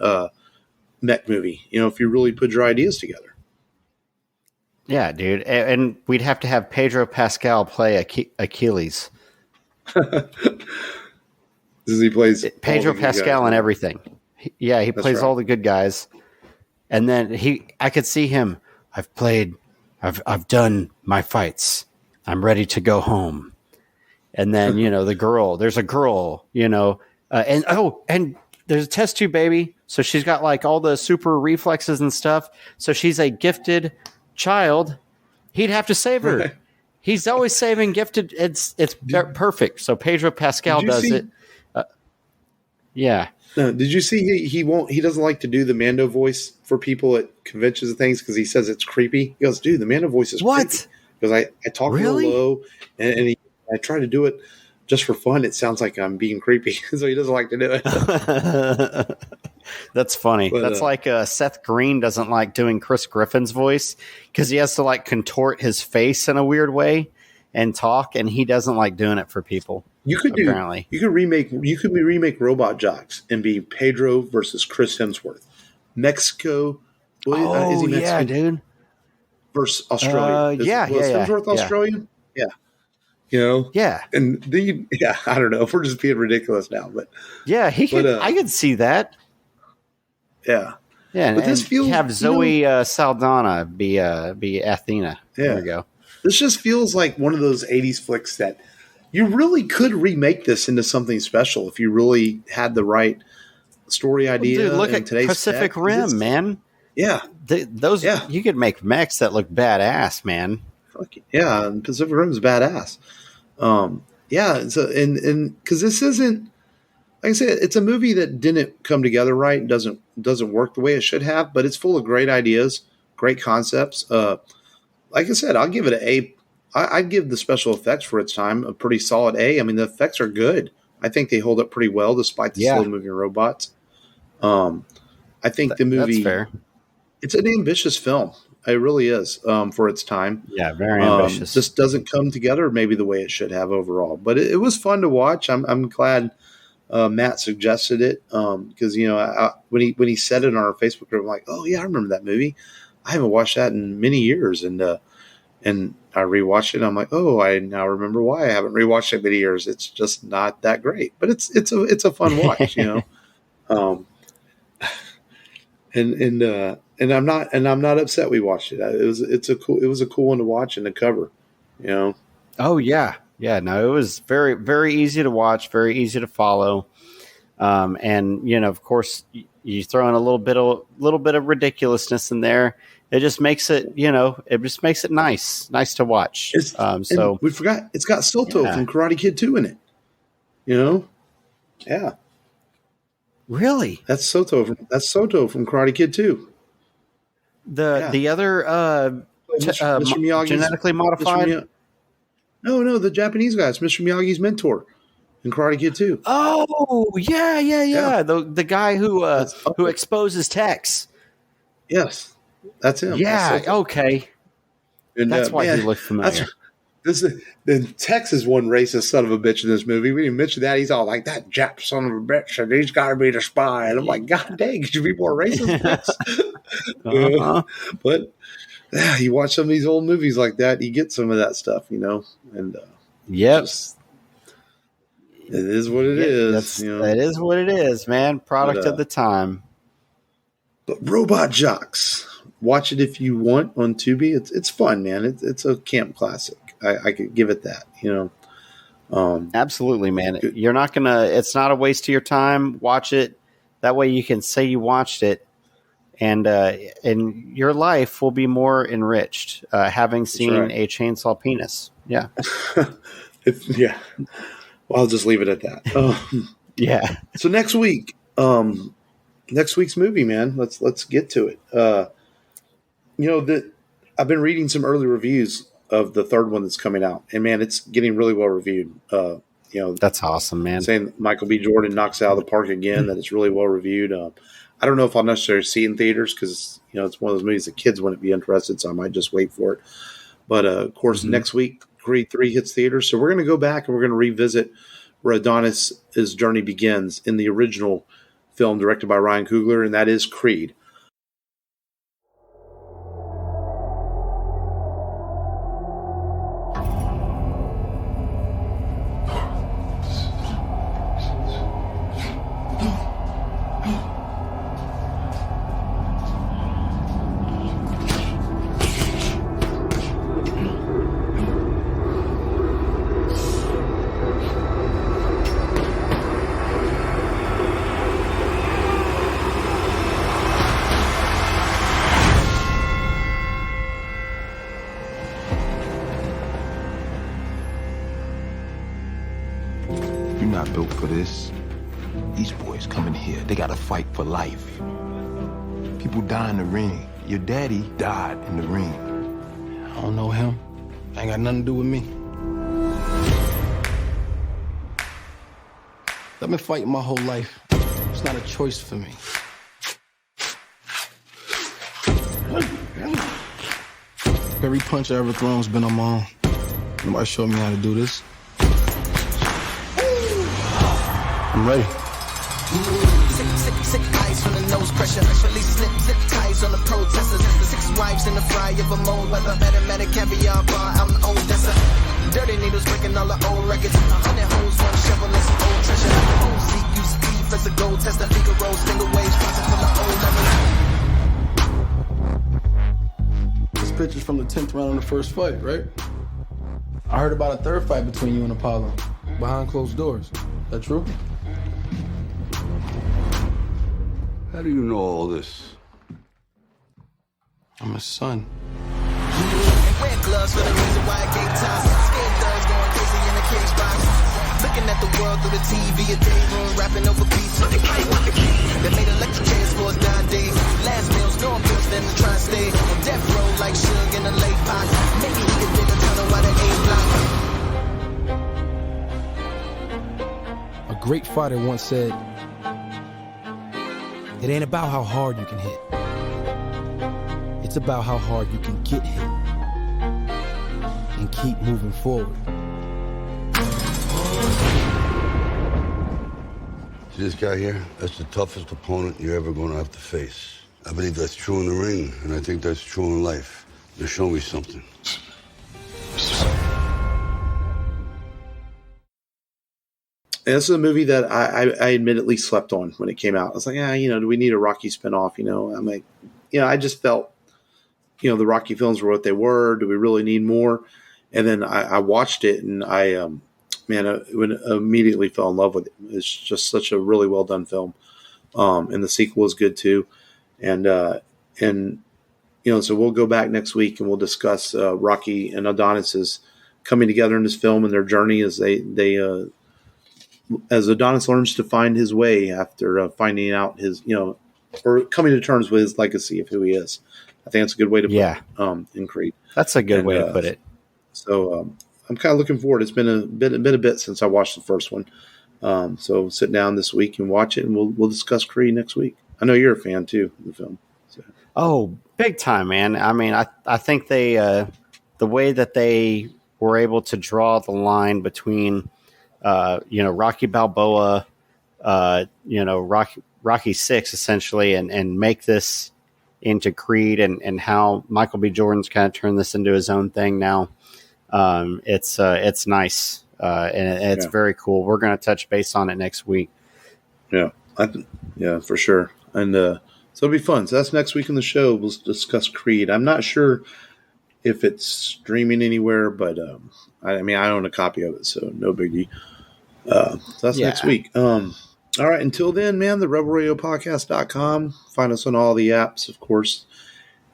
mech movie, if you really put your ideas together. Yeah, dude. And we'd have to have Pedro Pascal play Achilles. He plays Pedro Pascal and everything. He plays all the good guys. And then I could see him. I've done my fights. I'm ready to go home. And then, there's a girl, and there's a test tube baby. So she's got all the super reflexes and stuff. So she's a gifted child. He'd have to save her. Right. He's always saving gifted. It's perfect. So Pedro Pascal does it. Yeah. No, did you see he doesn't like to do the Mando voice for people at conventions and things because he says it's creepy. He goes, dude, the Mando voice is creepy. Because I talk really low and I try to do it just for fun. It sounds like I'm being creepy. So he doesn't like to do it. That's funny. But, that's like Seth Green doesn't like doing Chris Griffin's voice because he has to contort his face in a weird way and talk, and he doesn't like doing it for people. You could remake Robot Jocks and be Pedro versus Chris Hemsworth. Mexico. Is he Mexican? Yeah, dude. Versus Australia. Hemsworth Australian? Yeah. Yeah. And I don't know if we're just being ridiculous now, but yeah, I could see that. Yeah. Yeah. But this feels have Zoe Saldana be Athena. Yeah. There we go. This just feels like one of those 80s flicks that you really could remake this into something special if you really had the right story idea. Dude, look at Pacific Rim, man. Yeah. You could make mechs that look badass, man. Yeah, and Pacific Rim is badass. Because this isn't, like I said, it's a movie that didn't come together right, doesn't work the way it should have, but it's full of great ideas, great concepts. Like I said, I'll give it an A. I'd give the special effects for its time a pretty solid A. I mean, the effects are good. I think they hold up pretty well despite the slow moving robots. I think the movie, that's fair. It's an ambitious film. It really is for its time. Yeah, very ambitious. Just doesn't come together maybe the way it should have overall. But it was fun to watch. I'm glad Matt suggested it because when he said it on our Facebook group, I'm like, oh yeah, I remember that movie. I haven't watched that in many years, and I rewatched it. And I'm like, oh, I now remember why I haven't rewatched it in many years. It's just not that great, but it's a fun watch, And I'm not upset we watched it. It was a cool one to watch and to cover, Oh yeah. Yeah, no, it was very, very easy to watch, very easy to follow. And of course you throw in a little bit of ridiculousness in there. It just makes it, nice to watch. So we forgot it's got Soto from Karate Kid 2 in it. Yeah. Really? That's Soto from Karate Kid 2. The other Mr. Miyagi's, genetically modified. No, the Japanese guy. It's Mr. Miyagi's mentor in Karate Kid 2. Oh, yeah. The guy who exposes Tex. Yes, that's him. Yeah. That's okay. And, that's why he looked familiar. Then Texas one racist son of a bitch in this movie. We didn't mention that. He's all like, that Jap son of a bitch, and he's got to be the spy. And I'm like, God dang, could you be more racist, Tex? But yeah, you watch some of these old movies like that, you get some of that stuff, and yes, it is what it is. That is what it is, man. Product of the time. But Robot Jocks, watch it if you want on Tubi. It's fun, man. It's a camp classic. I could give it that, Absolutely, man. You're not gonna. It's not a waste of your time. Watch it. That way, you can say you watched it, and your life will be more enriched having seen a chainsaw penis. Yeah. Yeah. Well, I'll just leave it at that. Yeah. So next week's movie, man. Let's get to it. That I've been reading some early reviews of the third one that's coming out, and man, it's getting really well reviewed. That's awesome, man. Saying Michael B. Jordan knocks it out of the park again. That it's really well reviewed. I don't know if I'll necessarily see it in theaters because it's one of those movies that kids wouldn't be interested, so I might just wait for it. But of course, next week Creed 3 hits theaters, so we're going to go back and we're going to revisit where Adonis' journey begins in the original film directed by Ryan Coogler, and that is Creed. Built for this. These boys coming here, they gotta fight for life. People die in the ring. Your daddy died in the ring. I don't know him. Ain't got nothing to do with me. I've been fighting my whole life. It's not a choice for me. Every punch I ever thrown has been on my own. Nobody showed me how to do this. I'm ready. Sick eyes from the nose pressure. Release zip ties on the protesters. The 6 wives in the fry of a mold weather. Medic caviar bar out in Odessa. Dirty needles breaking all the old records. 100 hoes, one shovel and some old treasure. Home seat, use Steve as a gold tester. Figaro's finger waves, passing from the old memories. This picture's from the 10th round of the first fight, right? I heard about a third fight between you and Apollo. Behind closed doors. Is that true? How do you know all this? I'm his son. And red gloves for the reason why I gave time. Scared thugs going crazy in the cage box. Looking at the world through the TV, a day room, rapping over beats with the key. They made electric chairs for us nowadays. Last meals, no bills, then to try and stay on death row like Suge in a late box. Maybe he could dig a tunnel while the A block. A great fighter once said, "It ain't about how hard you can hit. It's about how hard you can get hit and keep moving forward." See this guy here? That's the toughest opponent you're ever going to have to face. I believe that's true in the ring, and I think that's true in life. Now show me something. And this is a movie that I admittedly slept on when it came out. I was like, do we need a Rocky spinoff? I'm like, I just felt, the Rocky films were what they were. Do we really need more? And then I watched it, and I immediately fell in love with it. It's just such a really well done film. And the sequel is good too. And so we'll go back next week and we'll discuss Rocky and Adonis's coming together in this film and their journey as as Adonis learns to find his way after finding out his, or coming to terms with his legacy of who he is. I think that's a good way to put it in Creed. That's a good way to put it. So I'm kind of looking forward. It's been a bit since I watched the first one. So sit down this week and watch it, and we'll discuss Creed next week. I know you're a fan too of the film. So. Oh, big time, man. I mean, I think they the way that they were able to draw the line between, Rocky Balboa, Rocky Six essentially, and make this into Creed, and how Michael B. Jordan's kind of turned this into his own thing now. It's nice, and it's very cool. We're going to touch base on it next week. Yeah, for sure. And so it'll be fun. So that's next week in the show. We'll discuss Creed. I'm not sure if it's streaming anywhere, but I own a copy of it, so no biggie. So that's next week. All right. Until then, man, the rebelradiopodcast.com. Find us on all the apps, of course,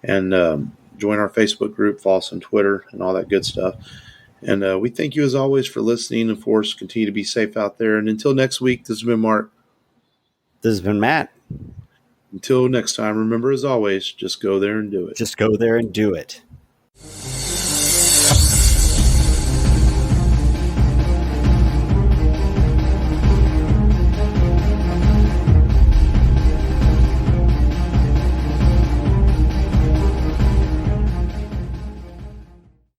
and join our Facebook group, follow us on Twitter, and all that good stuff. And we thank you, as always, for listening. Of course, continue to be safe out there. And until next week, this has been Mark. This has been Matt. Until next time, remember, as always, just go there and do it. Just go there and do it.